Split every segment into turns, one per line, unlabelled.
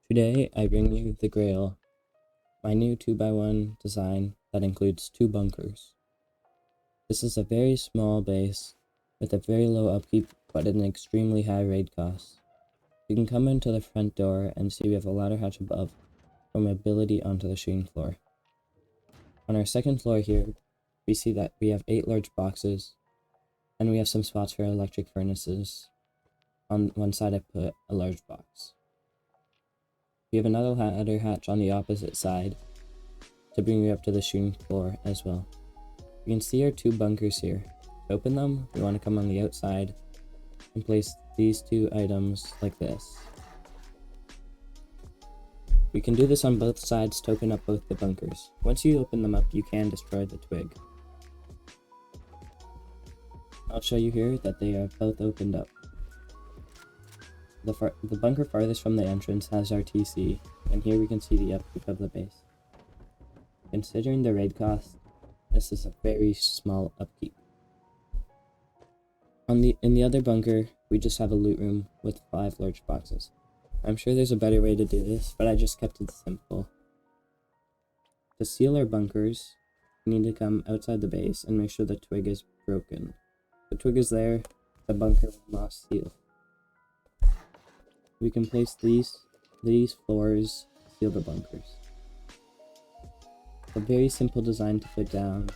Today I bring you the Grail, my new 2x1 design that includes 2 bunkers. This is a very small base with a very low upkeep but an extremely high raid cost. You can come into the front door and see we have a ladder hatch above for mobility onto the shooting floor. On our second floor here, we see that we have 8 large boxes and we have some spots for electric furnaces. On one side I put a large box. We have another ladder hatch on the opposite side to bring you up to the shooting floor as well. You can see our 2 bunkers here. To open them, we want to come on the outside and place these 2 items like this. We can do this on both sides to open up both the bunkers. Once you open them up, you can destroy the twig. I'll show you here that they are both opened up. The bunker farthest from the entrance has our TC, and here we can see the upkeep of the base. Considering the raid cost, this is a very small upkeep. In the other bunker, we just have a loot room with 5 large boxes. I'm sure there's a better way to do this, but I just kept it simple. To seal our bunkers, we need to come outside the base and make sure the twig is broken. If the twig is there, the bunker will not seal. We can place these floors to seal the bunkers. A very simple design to put down,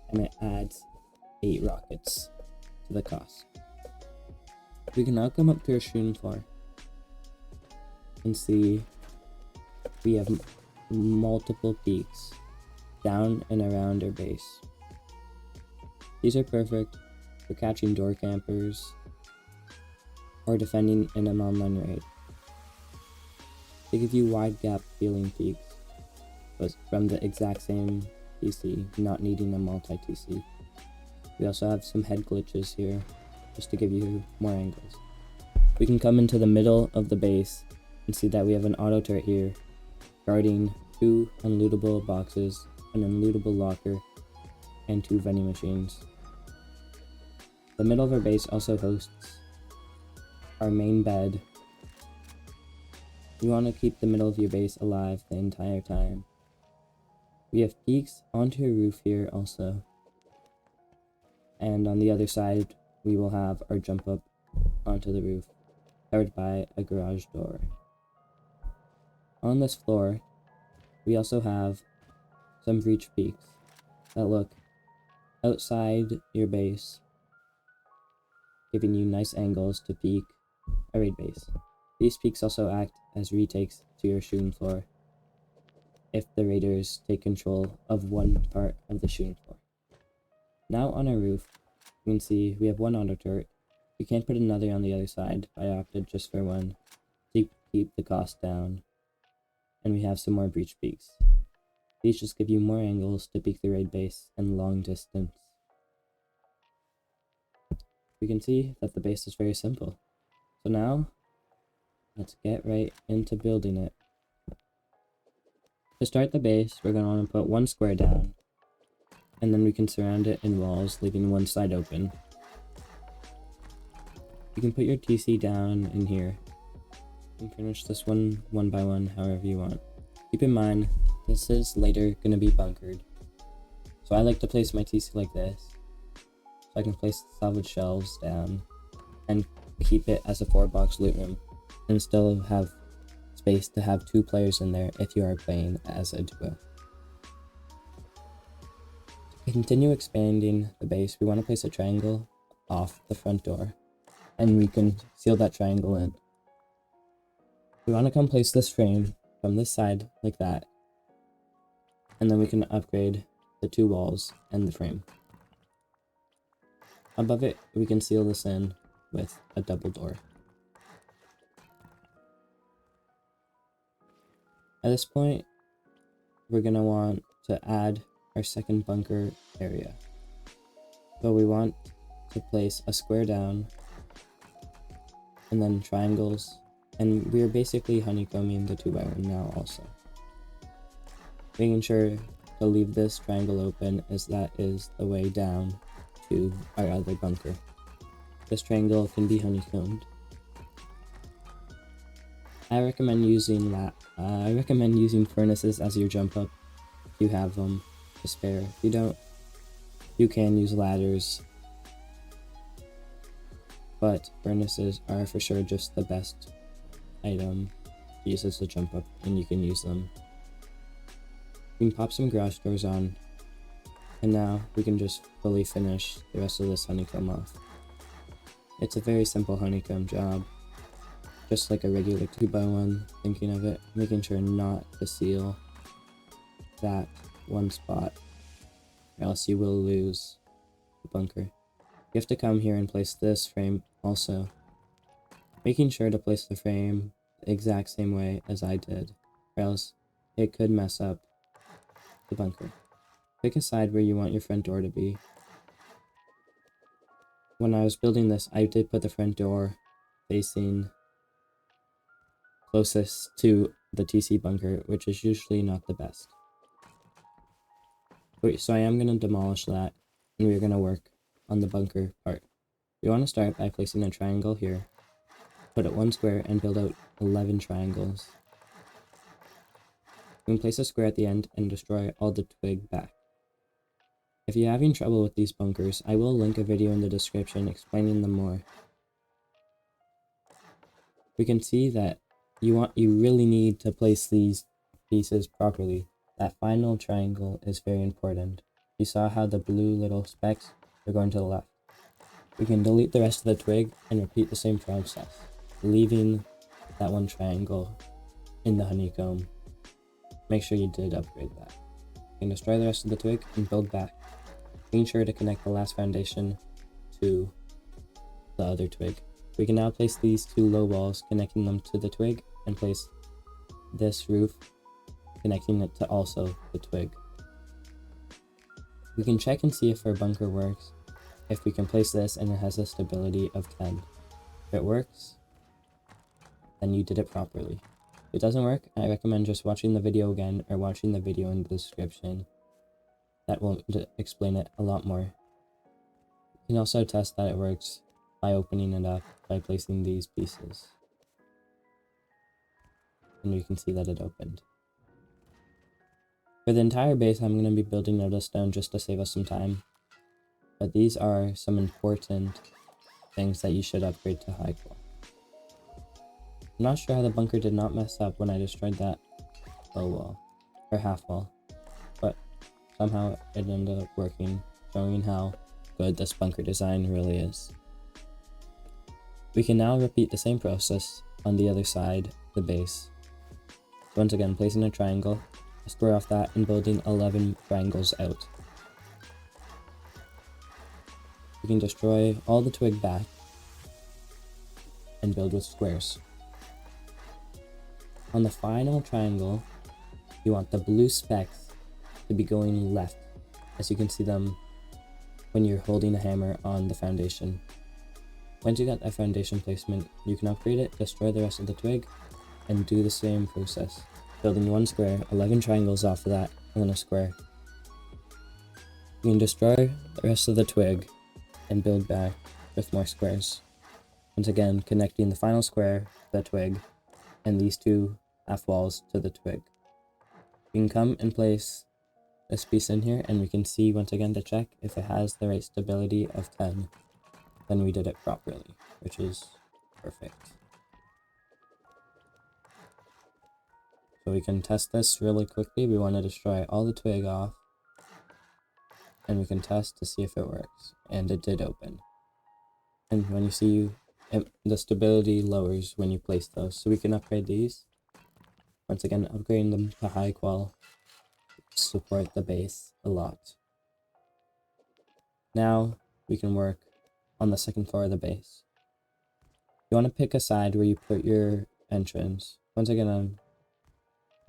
and it adds 8 rockets to the cost. We can now come up to our shooting floor and see we have multiple peaks down and around our base. These are perfect for catching door campers or defending in an online raid. They give you wide gap feeling peaks, but from the exact same TC, not needing a multi-TC. We also have some head glitches here, just to give you more angles. We can come into the middle of the base and see that we have an auto turret here, guarding 2 unlootable boxes, an unlootable locker, and 2 vending machines. The middle of our base also hosts our main bed. You want to keep the middle of your base alive the entire time. We have peaks onto your roof here also. And on the other side, we will have our jump up onto the roof, covered by a garage door. On this floor, we also have some breach peaks that look outside your base, giving you nice angles to peek a raid base. These peaks also act as retakes to your shooting floor if the raiders take control of one part of the shooting floor. Now on our roof, you can see we have 1 auto turret. We can't put another on the other side, I opted just for 1 to keep the cost down. And we have some more breach peaks. These just give you more angles to peek the raid base and long distance. We can see that the base is very simple. So now, let's get right into building it. To start the base, we're going to want to put 1 square down, and then we can surround it in walls, leaving one side open. You can put your TC down in here, and finish this one by one however you want. Keep in mind, this is later going to be bunkered, so I like to place my TC like this, so I can place the salvage shelves down, and keep it as a 4-box loot room, and still have space to have 2 players in there if you are playing as a duo. To continue expanding the base, we want to place a triangle off the front door, and we can seal that triangle in. We want to come place this frame from this side like that, and then we can upgrade the 2 walls and the frame. Above it, we can seal this in with a double door. At this point, we're going to want to add our second bunker area. So we want to place a square down, and then triangles, and we're basically honeycombing the 2x1 now also. Making sure to leave this triangle open, as that is the way down to our other bunker. This triangle can be honeycombed. I recommend using furnaces as your jump up if you have them to spare. If you don't, you can use ladders, but furnaces are for sure just the best item to use as a jump up, and you can use them. You can pop some garage doors on, and now we can just fully finish the rest of this honeycomb off. It's a very simple honeycomb job, just like a regular 2x1, thinking of it, making sure not to seal that one spot, or else you will lose the bunker. You have to come here and place this frame also, making sure to place the frame the exact same way as I did, or else it could mess up the bunker. Pick a side where you want your front door to be. When I was building this, I did put the front door facing closest to the TC bunker, which is usually not the best. So I am going to demolish that, and we're going to work on the bunker part. You want to start by placing a triangle here, put it one square, and build out 11 triangles. You can place a square at the end and destroy all the twig back. If you're having trouble with these bunkers, I will link a video in the description explaining them more. We can see that you really need to place these pieces properly. That final triangle is very important. You saw how the blue little specks are going to the left. We can delete the rest of the twig and repeat the same process, leaving that one triangle in the honeycomb. Make sure you did upgrade that. You can destroy the rest of the twig and build back, making sure to connect the last foundation to the other twig. We can now place these two low walls, connecting them to the twig, and place this roof, connecting it to also the twig. We can check and see if our bunker works, if we can place this and it has a stability of 10. If it works, then you did it properly. If it doesn't work, I recommend just watching the video again or watching the video in the description. That will explain it a lot more. You can also test that it works by opening it up by placing these pieces. And you can see that it opened. For the entire base, I'm going to be building out of stone just to save us some time. But these are some important things that you should upgrade to high quality. I'm not sure how the bunker did not mess up when I destroyed that low wall, or half wall, but somehow it ended up working, showing how good this bunker design really is. We can now repeat the same process on the other side, the base. So once again, placing a triangle, a square off that, and building 11 triangles out. We can destroy all the twig back and build with squares. On the final triangle, you want the blue specks to be going left, as you can see them when you're holding a hammer on the foundation. Once you got that foundation placement, you can upgrade it, destroy the rest of the twig, and do the same process, building one square, 11 triangles off of that, and then a square. You can destroy the rest of the twig and build back with more squares. Once again, connecting the final square to the twig and these two half walls to the twig. You can come and place this piece in here, and we can see once again to check if it has the right stability of 10. Then we did it properly, which is perfect. So we can test this really quickly. We want to destroy all the twig off, and we can test to see if it works, and it did open. And when you see the stability lowers when you place those, so we can upgrade these. Once again, upgrading them to high qual support the base a lot. Now we can work on the second floor of the base. You want to pick a side where you put your entrance. Once again,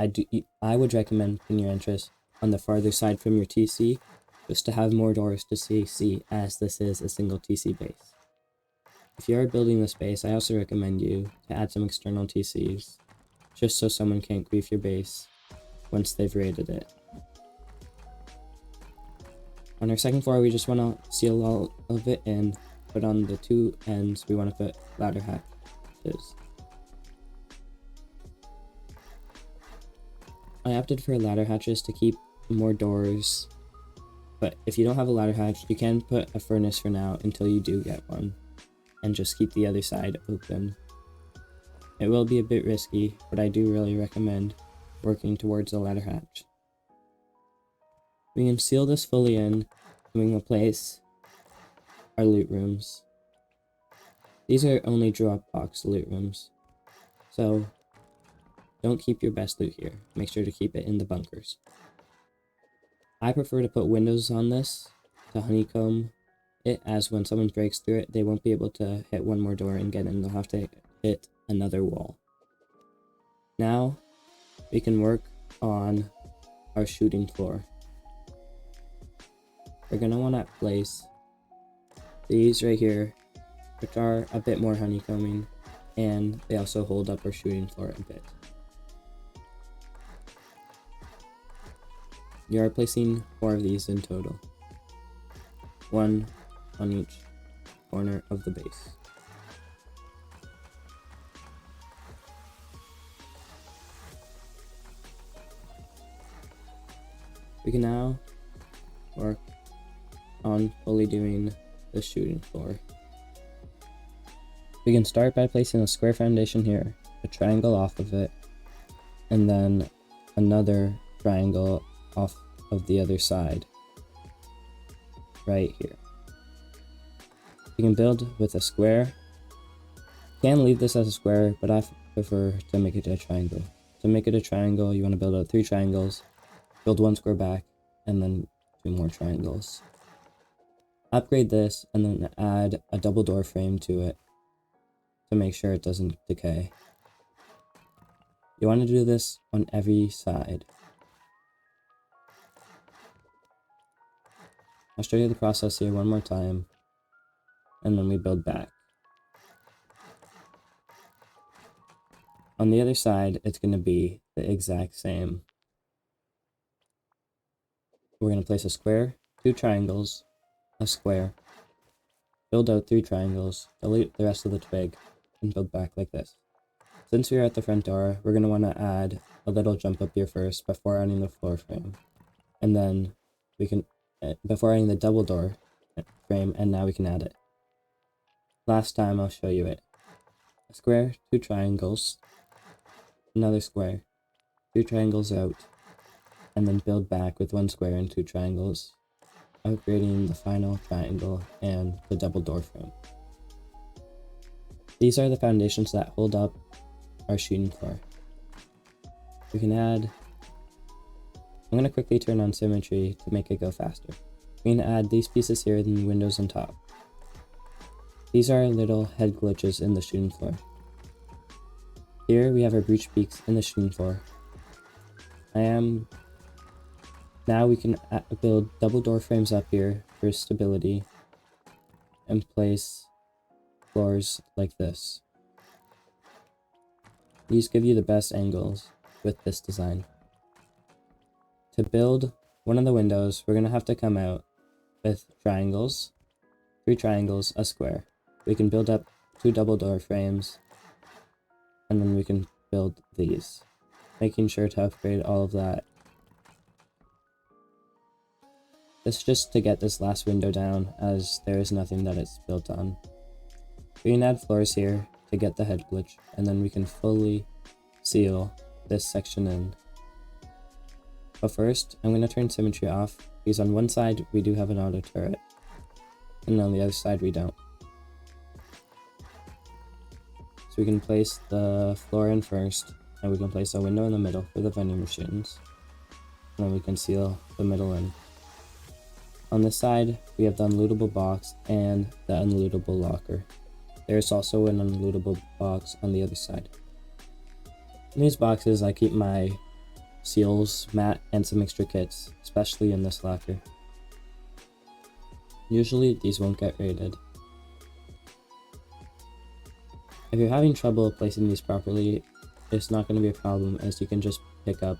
I would recommend putting your entrance on the farther side from your TC, just to have more doors to see, as this is a single TC base. If you are building this base, I also recommend you to add some external TCs, just so someone can't grief your base once they've raided it. On our second floor, we just want to seal all of it and put on the two ends. We want to put ladder hatches. I opted for ladder hatches to keep more doors, but if you don't have a ladder hatch, you can put a furnace for now until you do get one, and just keep the other side open. It will be a bit risky, but I do really recommend working towards a ladder hatch. We can seal this fully in, and we can place our loot rooms. These are only drop box loot rooms, so don't keep your best loot here. Make sure to keep it in the bunkers. I prefer to put windows on this to honeycomb it, as when someone breaks through it, they won't be able to hit one more door and get in. They'll have to hit another wall. Now, we can work on our shooting floor. We're going to want to place these right here, which are a bit more honeycombing, and they also hold up our shooting floor a bit. You are placing 4 of these in total, 1 on each corner of the base. We can now work on fully doing the shooting floor. We can start by placing a square foundation here, a triangle off of it, and then another triangle off of the other side, right here. You can build with a square. You can leave this as a square, but I prefer to make it a triangle. To make it a triangle, you want to build out 3 triangles, build 1 square back, and then 2 more triangles. Upgrade this, and then add a double door frame to it to make sure it doesn't decay. You want to do this on every side. I'll show you the process here one more time, and then we build back. On the other side, it's going to be the exact same. We're going to place a square, 2 triangles, a square, build out 3 triangles, delete the rest of the twig, and build back like this. Since we are at the front door, we're going to want to add a little jump up here first before adding the floor frame. And then we can, before adding the double door frame, and now we can add it. Last time I'll show you it. A square, 2 triangles, another square, 2 triangles out, and then build back with 1 square and 2 triangles, upgrading the final triangle and the double door frame. These are the foundations that hold up our shooting floor. We can add, I'm going to quickly turn on symmetry to make it go faster. We can add these pieces here and the windows on top. These are little head glitches in the shooting floor. Here we have our breach peaks in the shooting floor. Now we can build double door frames up here for stability and place floors like this. These give you the best angles with this design. To build one of the windows, we're going to have to come out with triangles, 3 triangles, a square. We can build up 2 double door frames, and then we can build these, making sure to upgrade all of that. This is just to get this last window down, as there is nothing that it's built on. We can add floors here to get the head glitch, and then we can fully seal this section in. But first, I'm going to turn symmetry off, because on one side we do have an auto turret, and on the other side we don't. So we can place the floor in first, and we can place a window in the middle for the vending machines, and then we can seal the middle in. On this side, we have the unlootable box and the unlootable locker. There's also an unlootable box on the other side. In these boxes, I keep my seals, mat, and some extra kits, especially in this locker. Usually, these won't get raided. If you're having trouble placing these properly, it's not going to be a problem, as you can just pick up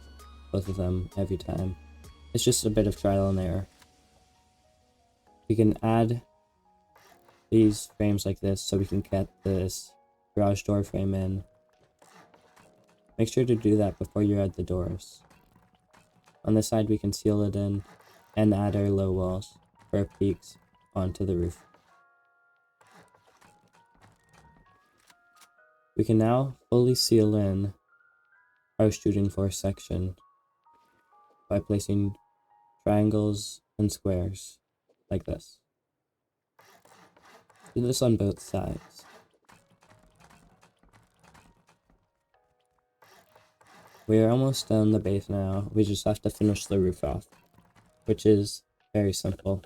both of them every time. It's just a bit of trial and error. We can add these frames like this so we can get this garage door frame in. Make sure to do that before you add the doors. On this side we can seal it in and add our low walls for our peaks onto the roof. We can now fully seal in our shooting floor section by placing triangles and squares like this. Do this on both sides. We are almost done the base now, we just have to finish the roof off, which is very simple.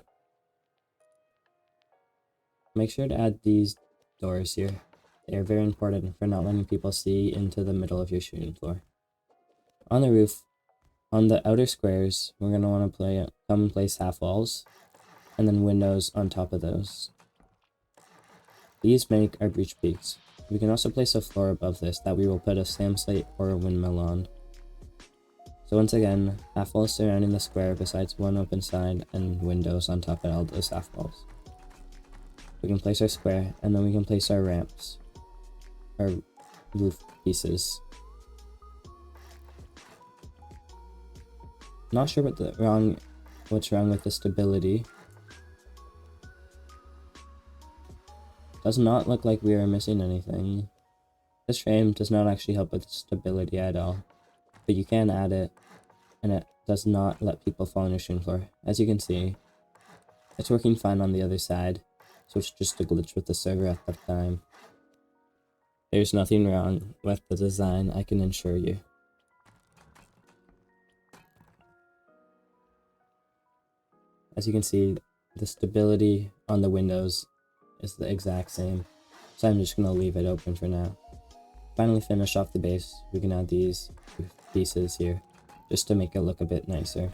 Make sure to add these doors here. They are very important for not letting people see into the middle of your shooting floor. On the roof, on the outer squares, we're going to want to come and place half walls, and then windows on top of those. These make our breach peaks. We can also place a floor above this that we will put a slam slate or a windmill on. So once again, half walls surrounding the square besides one open side and windows on top of all those half walls. We can place our square, and then we can place our ramps, our roof pieces. Not sure what's wrong with the stability. Does not look like we are missing anything. This frame does not actually help with stability at all, but you can add it, and it does not let people fall on your shooting floor. As you can see, it's working fine on the other side, so it's just a glitch with the server at the time. There's nothing wrong with the design, I can assure you. As you can see, the stability on the windows is the exact same, so I'm just going to leave it open for now. Finally finish off the base, we can add these pieces here, just to make it look a bit nicer.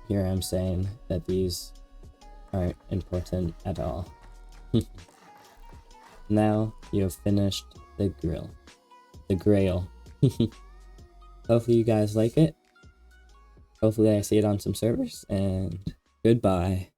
Here I'm saying that these aren't important at all. Now you have finished the grill. The Grail. Hopefully you guys like it. Hopefully I see it on some servers, and goodbye.